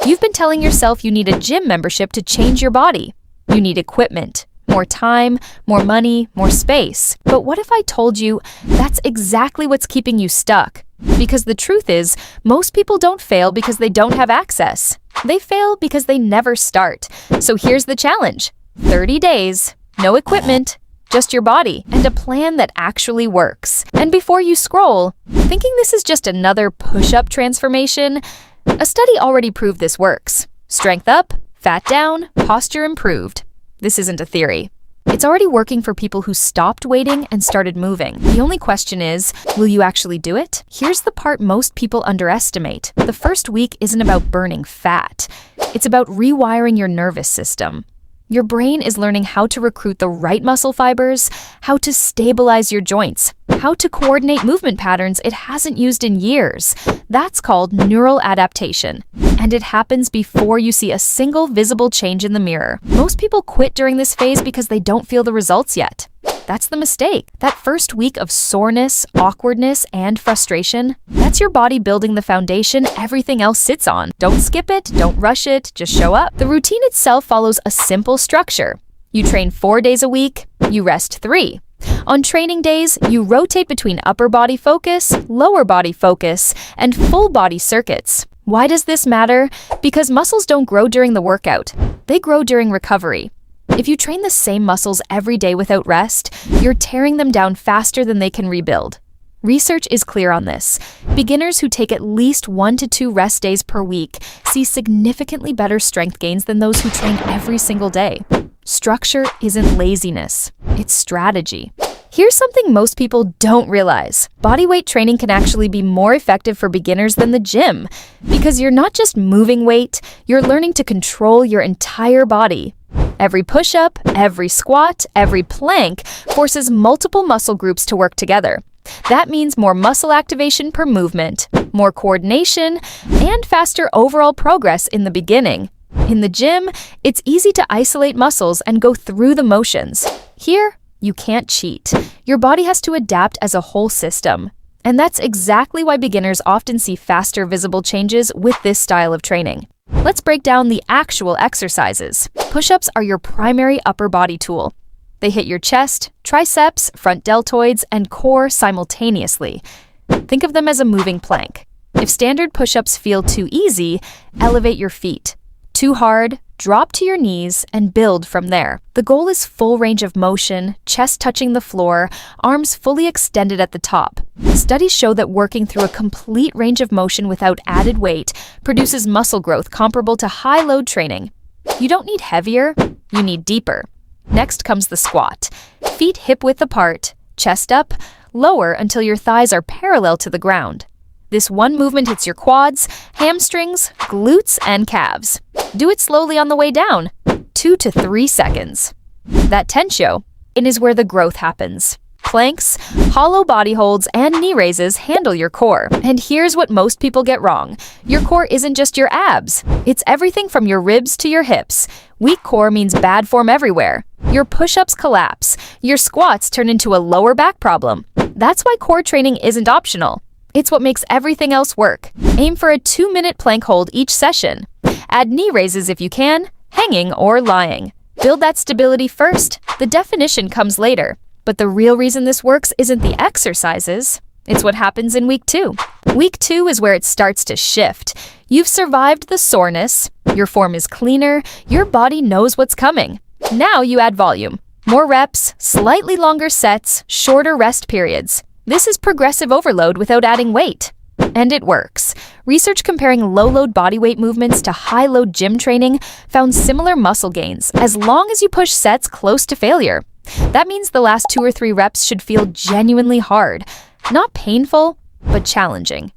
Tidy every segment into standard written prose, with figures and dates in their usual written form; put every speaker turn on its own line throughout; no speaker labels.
You've been telling yourself you need a gym membership to change your body. You need equipment, more time, more money, more space. But what if I told you that's exactly what's keeping you stuck? Because the truth is, most people don't fail because they don't have access. They fail because they never start. So here's the challenge. 30 days, no equipment, just your body, and a plan that actually works. And before you scroll, thinking this is just another push-up transformation, a study already proved this works. Strength up, fat down, posture improved. This isn't a theory. It's already working for people who stopped waiting and started moving. The only question is, will you actually do it? Here's the part most people underestimate. The first week isn't about burning fat. It's about rewiring your nervous system. Your brain is learning how to recruit the right muscle fibers, how to stabilize your joints, how to coordinate movement patterns it hasn't used in years. That's called neural adaptation. And it happens before you see a single visible change in the mirror. Most people quit during this phase because they don't feel the results yet. That's the mistake. That first week of soreness, awkwardness, and frustration, that's your body building the foundation everything else sits on. Don't skip it, don't rush it, just show up. The routine itself follows a simple structure. You train 4 days a week, you rest 3. On training days, you rotate between upper body focus, lower body focus, and full body circuits. Why does this matter? Because muscles don't grow during the workout. They grow during recovery. If you train the same muscles every day without rest, you're tearing them down faster than they can rebuild. Research is clear on this. Beginners who take at least 1 to 2 rest days per week see significantly better strength gains than those who train every single day. Structure isn't laziness, it's strategy. Here's something most people don't realize. Bodyweight training can actually be more effective for beginners than the gym, because you're not just moving weight, you're learning to control your entire body. Every push-up, every squat, every plank forces multiple muscle groups to work together. That means more muscle activation per movement, more coordination, and faster overall progress in the beginning. In the gym, it's easy to isolate muscles and go through the motions. Here, you can't cheat. Your body has to adapt as a whole system. And that's exactly why beginners often see faster visible changes with this style of training. Let's break down the actual exercises. Push-ups are your primary upper body tool. They hit your chest, triceps, front deltoids, and core simultaneously. Think of them as a moving plank. If standard push-ups feel too easy, elevate your feet. Too hard, drop to your knees and build from there. The goal is full range of motion, chest touching the floor, arms fully extended at the top. Studies show that working through a complete range of motion without added weight produces muscle growth comparable to high-load training. You don't need heavier, you need deeper. Next comes the squat. Feet hip-width apart, chest up, lower until your thighs are parallel to the ground. This one movement hits your quads, hamstrings, glutes, and calves. Do it slowly on the way down, 2 to 3 seconds. That tensio is where the growth happens. Planks, hollow body holds, and knee raises handle your core. And here's what most people get wrong. Your core isn't just your abs. It's everything from your ribs to your hips. Weak core means bad form everywhere. Your push-ups collapse. Your squats turn into a lower back problem. That's why core training isn't optional. It's what makes everything else work. Aim for a 2-minute plank hold each session. Add knee raises if you can, hanging or lying. Build that stability first. The definition comes later. But the real reason this works isn't the exercises. It's what happens in week 2. Week 2 is where it starts to shift. You've survived the soreness. Your form is cleaner. Your body knows what's coming. Now you add volume. More reps, slightly longer sets, shorter rest periods. This is progressive overload without adding weight. And it works. Research comparing low-load bodyweight movements to high-load gym training found similar muscle gains as long as you push sets close to failure. That means the last 2 or 3 reps should feel genuinely hard. Not painful, but challenging.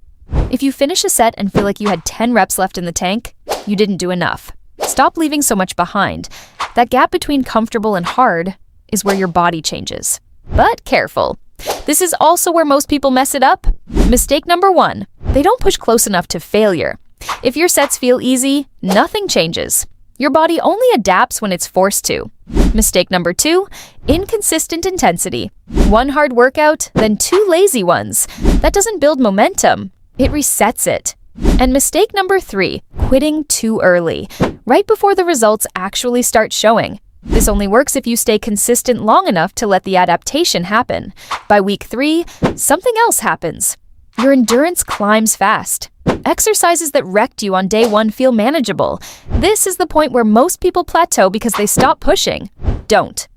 If you finish a set and feel like you had 10 reps left in the tank, you didn't do enough. Stop leaving so much behind. That gap between comfortable and hard is where your body changes. But careful. This is also where most people mess it up. Mistake number 1, they don't push close enough to failure. If your sets feel easy, nothing changes. Your body only adapts when it's forced to. Mistake number 2, inconsistent intensity. 1 hard workout, then 2 lazy ones. That doesn't build momentum. It resets it. And mistake number 3, quitting too early, right before the results actually start showing. This only works if you stay consistent long enough to let the adaptation happen. By week 3, something else happens. Your endurance climbs fast. Exercises that wrecked you on day 1 feel manageable. This is the point where most people plateau because they stop pushing. Don't.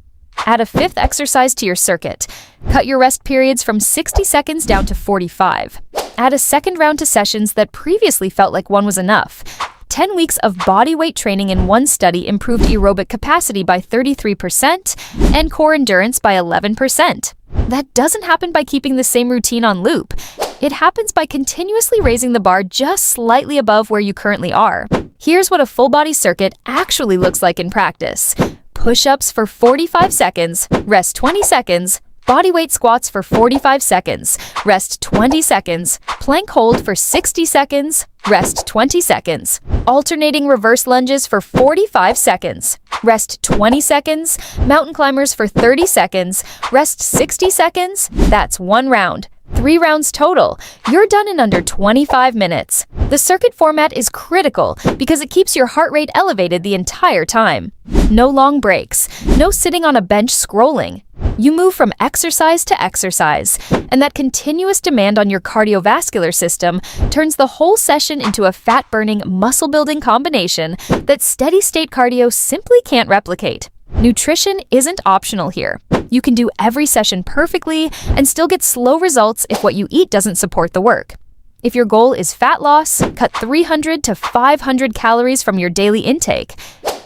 Add a 5th exercise to your circuit. Cut your rest periods from 60 seconds down to 45. Add a 2nd round to sessions that previously felt like one was enough. 10 weeks of bodyweight training in one study improved aerobic capacity by 33% and core endurance by 11%. That doesn't happen by keeping the same routine on loop. It happens by continuously raising the bar just slightly above where you currently are. Here's what a full-body circuit actually looks like in practice. Push-ups for 45 seconds, rest 20 seconds, bodyweight squats for 45 seconds, rest 20 seconds, plank hold for 60 seconds, rest 20 seconds, alternating reverse lunges for 45 seconds, rest 20 seconds, mountain climbers for 30 seconds, rest 60 seconds. That's 1 round. 3 rounds total. You're done in under 25 minutes. The circuit format is critical because it keeps your heart rate elevated the entire time. No long breaks, no sitting on a bench scrolling. You move from exercise to exercise, and that continuous demand on your cardiovascular system turns the whole session into a fat-burning, muscle-building combination that steady-state cardio simply can't replicate. Nutrition isn't optional here. You can do every session perfectly and still get slow results if what you eat doesn't support the work. If your goal is fat loss, cut 300 to 500 calories from your daily intake.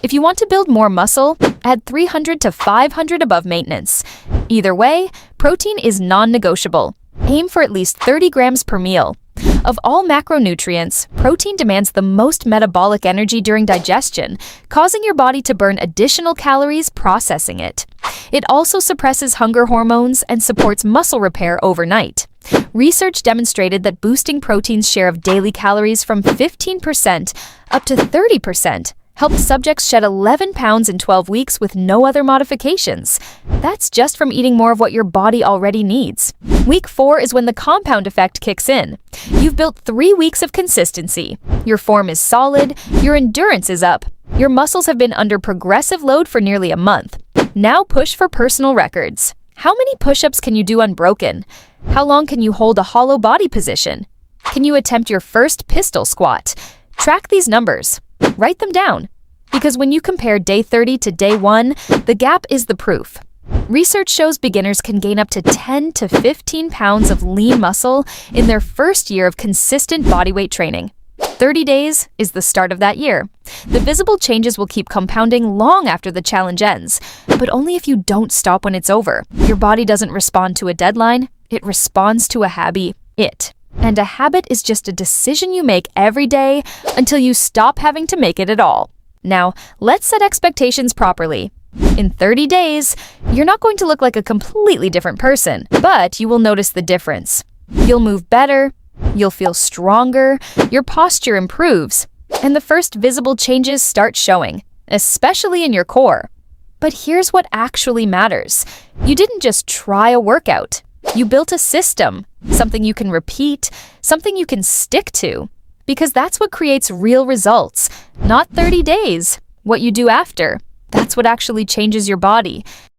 If you want to build more muscle, add 300 to 500 above maintenance. Either way, protein is non-negotiable. Aim for at least 30 grams per meal. Of all macronutrients, protein demands the most metabolic energy during digestion, causing your body to burn additional calories processing it. It also suppresses hunger hormones and supports muscle repair overnight. Research demonstrated that boosting protein's share of daily calories from 15% up to 30% helped subjects shed 11 pounds in 12 weeks with no other modifications. That's just from eating more of what your body already needs. Week 4 is when the compound effect kicks in. You've built 3 weeks of consistency. Your form is solid, your endurance is up, your muscles have been under progressive load for nearly a month. Now push for personal records. How many push-ups can you do unbroken? How long can you hold a hollow body position? Can you attempt your first pistol squat? Track these numbers. Write them down. Because when you compare day 30 to day 1, the gap is the proof. Research shows beginners can gain up to 10 to 15 pounds of lean muscle in their first year of consistent bodyweight training. 30 days is the start of that year. The visible changes will keep compounding long after the challenge ends, but only if you don't stop when it's over. Your body doesn't respond to a deadline, it responds to a habit. And a habit is just a decision you make every day until you stop having to make it at all. Now, let's set expectations properly. In 30 days, you're not going to look like a completely different person, but you will notice the difference. You'll move better, you'll feel stronger, your posture improves, and the first visible changes start showing, especially in your core. But here's what actually matters. You didn't just try a workout. You built a system, something you can repeat, something you can stick to. Because that's what creates real results, not 30 days. What you do after, that's what actually changes your body.